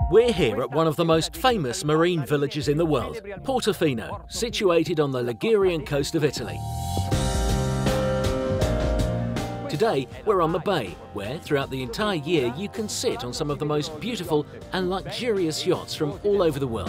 We're here at one of the most famous marine villages in the world, Portofino, situated on the Ligurian coast of Italy. Today, we're on the bay, where throughout the entire year you can sit on some of the most beautiful and luxurious yachts from all over the world.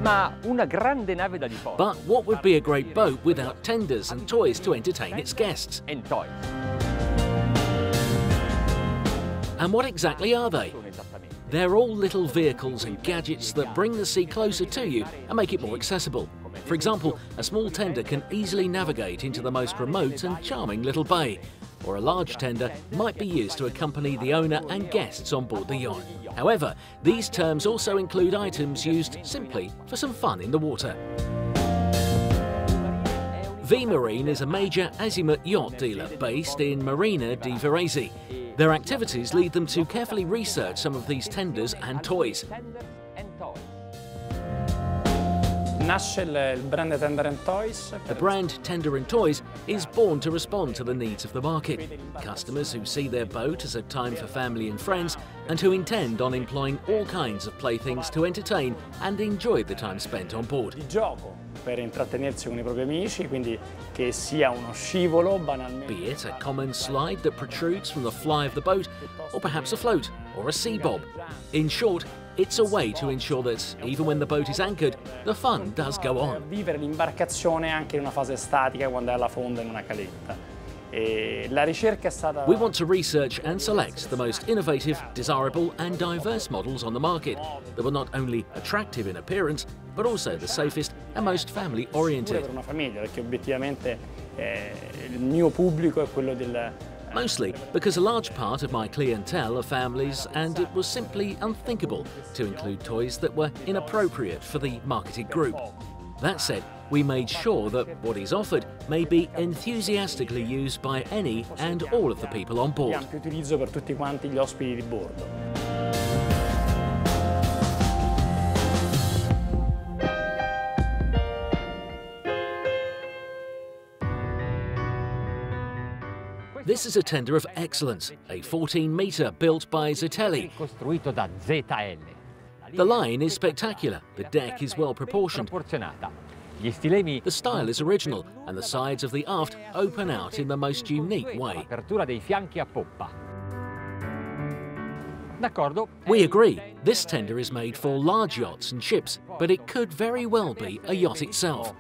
But what would be a great boat without tenders and toys to entertain its guests? And what exactly are they? They're all little vehicles and gadgets that bring the sea closer to you and make it more accessible. For example, a small tender can easily navigate into the most remote and charming little bay, or a large tender might be used to accompany the owner and guests on board the yacht. However, these terms also include items used simply for some fun in the water. V Marine is a major azimut yacht dealer based in Marina di Varese. Their activities lead them to carefully research some of these tenders and toys. The brand Tender & Toys is born to respond to the needs of the market. Customers who see their boat as a time for family and friends and who intend on employing all kinds of playthings to entertain and enjoy the time spent on board. Be it a common slide that protrudes from the fly of the boat, or perhaps a float, or a sea bob. In short, it's a way to ensure that, even when the boat is anchored, the fun does go on. We want to research and select the most innovative, desirable and diverse models on the market that were not only attractive in appearance, but also the safest and most family-oriented. Mostly because a large part of my clientele are families, and it was simply unthinkable to include toys that were inappropriate for the marketed group. That said, we made sure that what is offered may be enthusiastically used by any and all of the people on board. This is a tender of excellence, a 14-metre built by Zitelli. The line is spectacular, the deck is well proportioned. The style is original, and the sides of the aft open out in the most unique way. We agree, this tender is made for large yachts and ships, but it could very well be a yacht itself.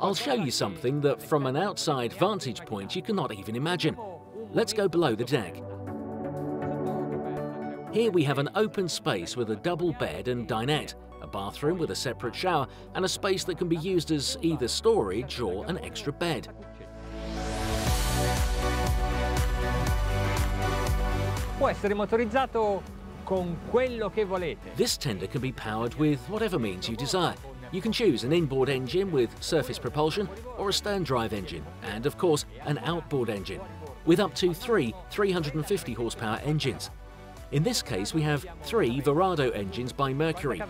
I'll show you something that from an outside vantage point you cannot even imagine. Let's go below the deck. Here we have an open space with a double bed and dinette, a bathroom with a separate shower, and a space that can be used as either storage or an extra bed. This tender can be powered with whatever means you desire. You can choose an inboard engine with surface propulsion or a stern drive engine, and of course an outboard engine, with up to 3 350 horsepower engines. In this case we have 3 Verado engines by Mercury.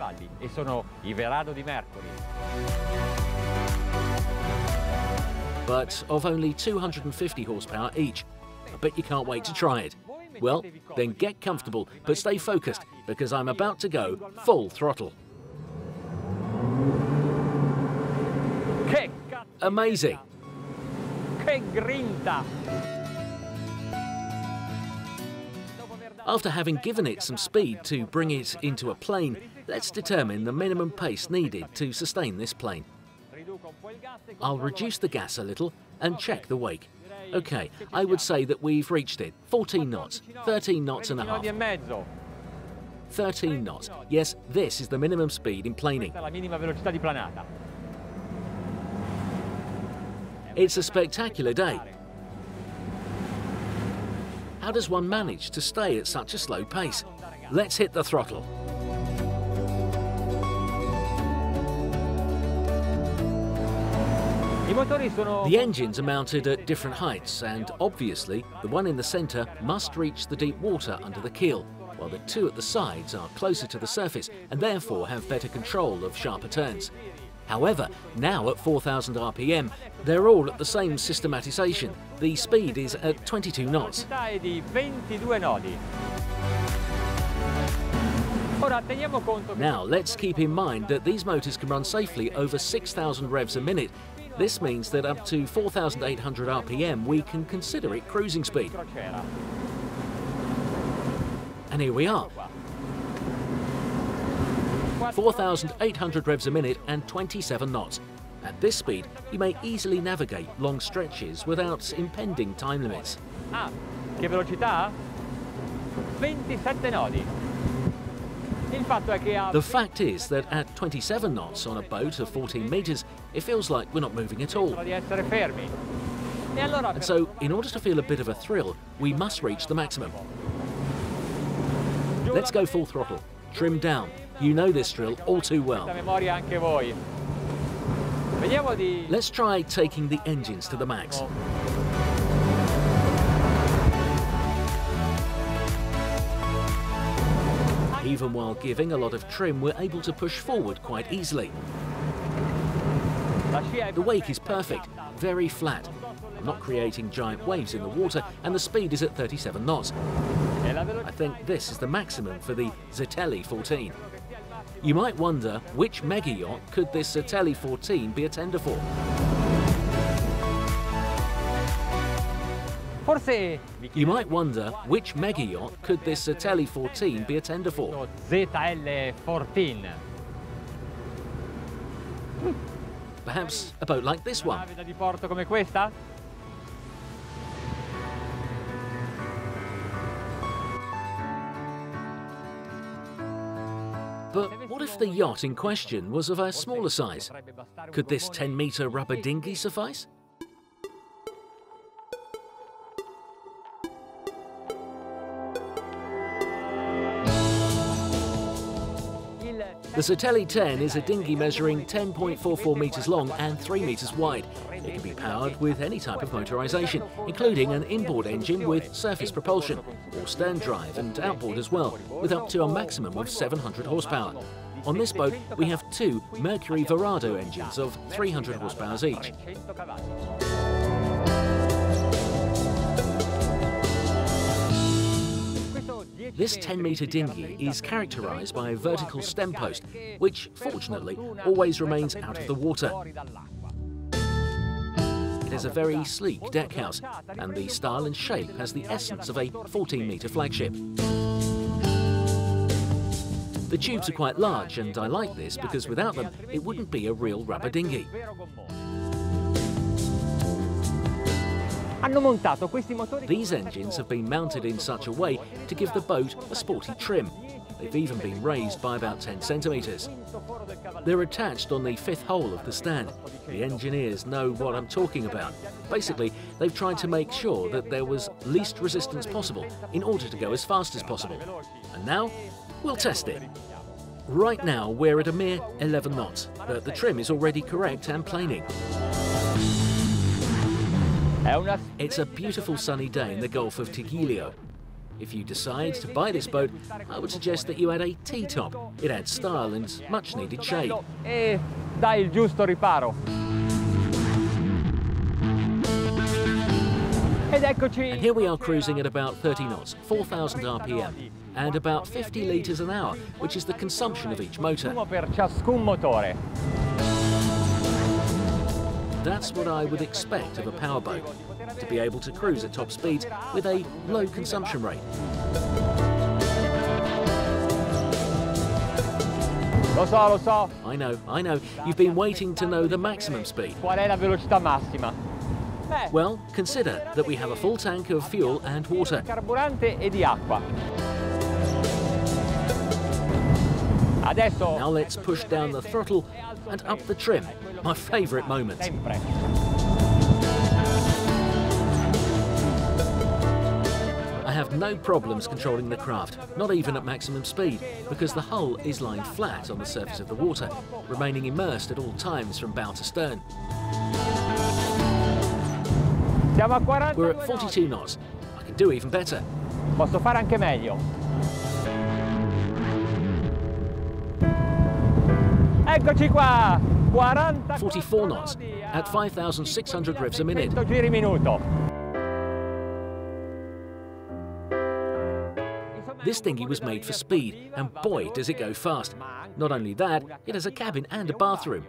But of only 250 horsepower each. I bet you can't wait to try it. Well, then get comfortable, but stay focused, because I'm about to go full throttle. Amazing! After having given it some speed to bring it into a plane, let's determine the minimum pace needed to sustain this plane. I'll reduce the gas a little and check the wake. Okay, I would say that we've reached it. 14 knots, 13 knots and a half. 13 knots. Yes, this is the minimum speed in planing. It's a spectacular day. How does one manage to stay at such a slow pace? Let's hit the throttle. The engines are mounted at different heights, and obviously the one in the centre must reach the deep water under the keel, while the 2 at the sides are closer to the surface and therefore have better control of sharper turns. However, now at 4,000 RPM, they're all at the same systematization. The speed is at 22 knots. Now, let's keep in mind that these motors can run safely over 6,000 revs a minute. This means that up to 4,800 RPM, we can consider it cruising speed. And here we are. 4,800 revs a minute and 27 knots. At this speed, you may easily navigate long stretches without impending time limits. Che velocità? 27 nodi. The fact is that at 27 knots on a boat of 14 meters, it feels like we're not moving at all. And so, in order to feel a bit of a thrill, we must reach the maximum. Let's go full throttle. Trim down. You know this drill all too well. Let's try taking the engines to the max. Even while giving a lot of trim, we're able to push forward quite easily. The wake is perfect, very flat. I'm not creating giant waves in the water, and the speed is at 37 knots. I think this is the maximum for the Zitelli 14. You might wonder, which mega yacht could this Zitelli 14 be a tender for? You might wonder, which mega yacht could this Zitelli 14 be a tender for? ZL14. Perhaps a boat like this one. But what if the yacht in question was of a smaller size? Could this 10-meter rubber dinghy suffice? The Zitelli 10 is a dinghy measuring 10.44 meters long and 3 meters wide. It can be powered with any type of motorization, including an inboard engine with surface propulsion, or stern drive and outboard as well, with up to a maximum of 700 horsepower. On this boat, we have two Mercury Verado engines of 300 horsepower each. This 10-meter dinghy is characterized by a vertical stem post, which, fortunately, always remains out of the water. It has a very sleek deckhouse, and the style and shape has the essence of a 14-meter flagship. The tubes are quite large, and I like this because without them, it wouldn't be a real rubber dinghy. These engines have been mounted in such a way to give the boat a sporty trim. They've even been raised by about 10 centimetres. They're attached on the fifth hole of the stand. The engineers know what I'm talking about. Basically, they've tried to make sure that there was least resistance possible in order to go as fast as possible. And now, we'll test it. Right now, we're at a mere 11 knots, but the trim is already correct and planing. It's a beautiful sunny day in the Gulf of Tigilio. If you decide to buy this boat, I would suggest that you add a T-top. It adds style and much needed shade. E dai il giusto riparo. And here we are cruising at about 30 knots, 4,000 RPM, and about 50 litres an hour, which is the consumption of each motor. That's what I would expect of a powerboat, to be able to cruise at top speeds with a low consumption rate. Lo so. I know. You've been waiting to know the maximum speed. Qual è la velocità massima? Well, consider that we have a full tank of fuel and water. Carburante e di acqua. Adesso. Now let's push down the throttle and up the trim. My favourite moment. I have no problems controlling the craft, not even at maximum speed, because the hull is lying flat on the surface of the water, remaining immersed at all times from bow to stern. We're at 42 knots. I can do even better. Posso fare anche meglio. Eccoci qua! 44 knots at 5,600 revs a minute. Giri minuto. This dinghy was made for speed, and boy does it go fast. Not only that, it has a cabin and a bathroom.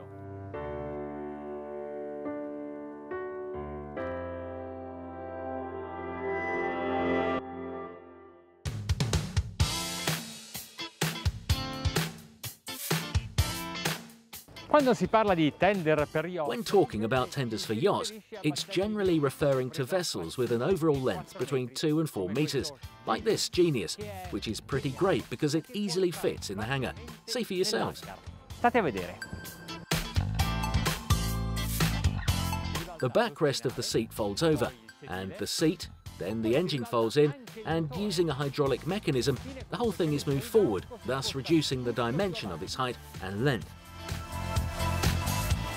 When talking about tenders for yachts, it's generally referring to vessels with an overall length between 2 and 4 meters, like this Genius, which is pretty great because it easily fits in the hangar. See for yourselves. State a vedere. The backrest of the seat folds over, and the seat, then the engine folds in, and using a hydraulic mechanism, the whole thing is moved forward, thus reducing the dimension of its height and length.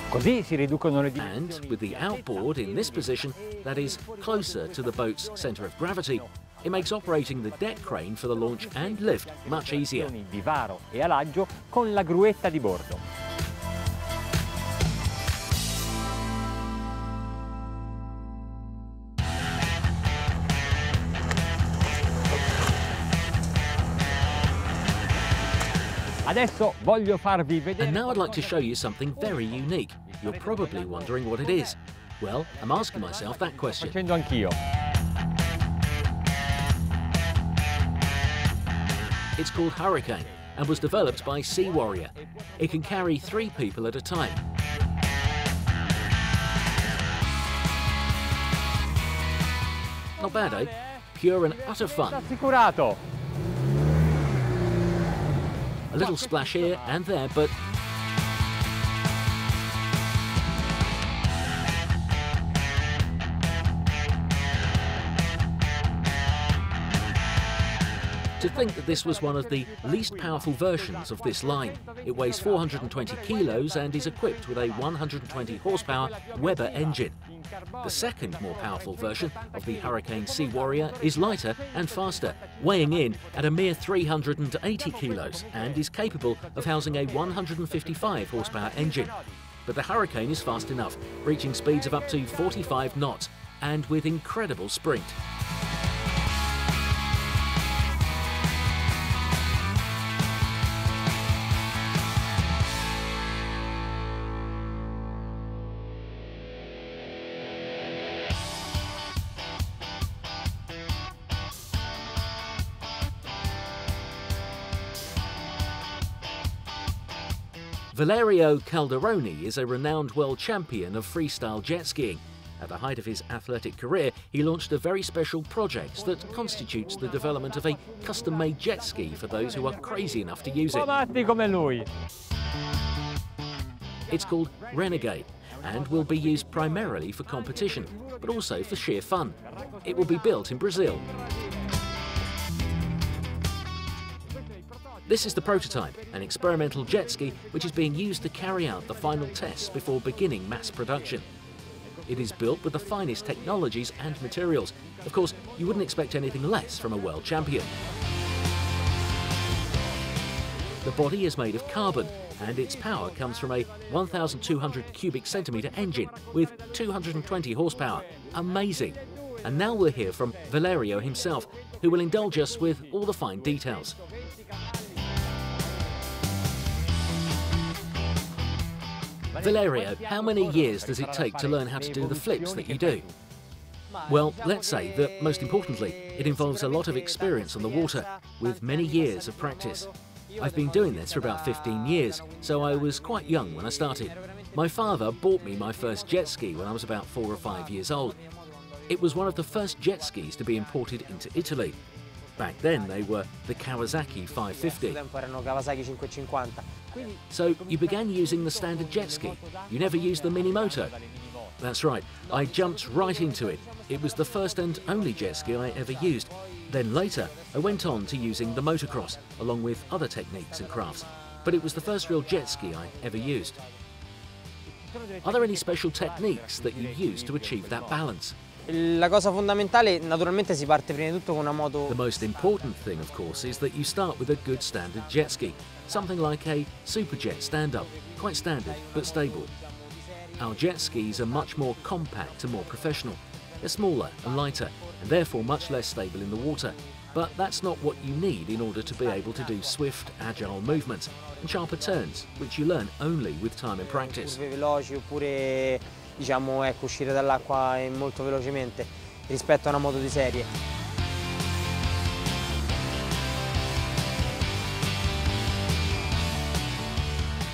And with the outboard in this position, that is closer to the boat's centre of gravity, it makes operating the deck crane for the launch and lift much easier. Di varo e alaggio con la gruetta di bordo. And now I'd like to show you something very unique. You're probably wondering what it is. Well, I'm asking myself that question. Facendo anch'io. It's called Hurricane and was developed by Sea Warrior. It can carry 3 people at a time. Not bad, eh? Pure and utter fun. Assicurato. A little splash here and there, but to think that this was one of the least powerful versions of this line. It weighs 420 kilos and is equipped with a 120 horsepower Weber engine. The second more powerful version of the Hurricane Sea Warrior is lighter and faster, weighing in at a mere 380 kilos and is capable of housing a 155 horsepower engine. But the Hurricane is fast enough, reaching speeds of up to 45 knots and with incredible sprint. Valerio Calderoni is a renowned world champion of freestyle jet skiing. At the height of his athletic career, he launched a very special project that constitutes the development of a custom-made jet ski for those who are crazy enough to use it. It's called Renegade and will be used primarily for competition, but also for sheer fun. It will be built in Brazil. This is the prototype, an experimental jet ski which is being used to carry out the final tests before beginning mass production. It is built with the finest technologies and materials. Of course, you wouldn't expect anything less from a world champion. The body is made of carbon, and its power comes from a 1,200 cubic centimetre engine with 220 horsepower. Amazing! And now we'll hear from Valerio himself, who will indulge us with all the fine details. Valerio, how many years does it take to learn how to do the flips that you do? Well, let's say that, most importantly, it involves a lot of experience on the water, with many years of practice. I've been doing this for about 15 years, so I was quite young when I started. My father bought me my first jet ski when I was about 4 or 5 years old. It was one of the first jet skis to be imported into Italy. Back then, they were the Kawasaki 550. So you began using the standard jet ski. You never used the mini moto. That's right, I jumped right into it. It was the first and only jet ski I ever used. Then later, I went on to using the motocross, along with other techniques and crafts. But it was the first real jet ski I ever used. Are there any special techniques that you use to achieve that balance? La cosa fondamentale, naturalmente si parte prima di tutto con una moto. The most important thing, of course, is that you start with a good standard jet ski, something like a Superjet stand-up, quite standard but stable. Our jet skis are much more compact and more professional. They're smaller and lighter, and therefore much less stable in the water. But that's not what you need in order to be able to do swift, agile movements and sharper turns, which you learn only with time and practice. Curve veloci oppure, diciamo, ecco, uscire dall'acqua molto velocemente rispetto a una moto di serie.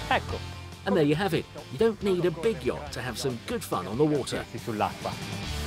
Ecco, And there you have it. You don't need a big yacht to have some good fun on the water. sull'acqua.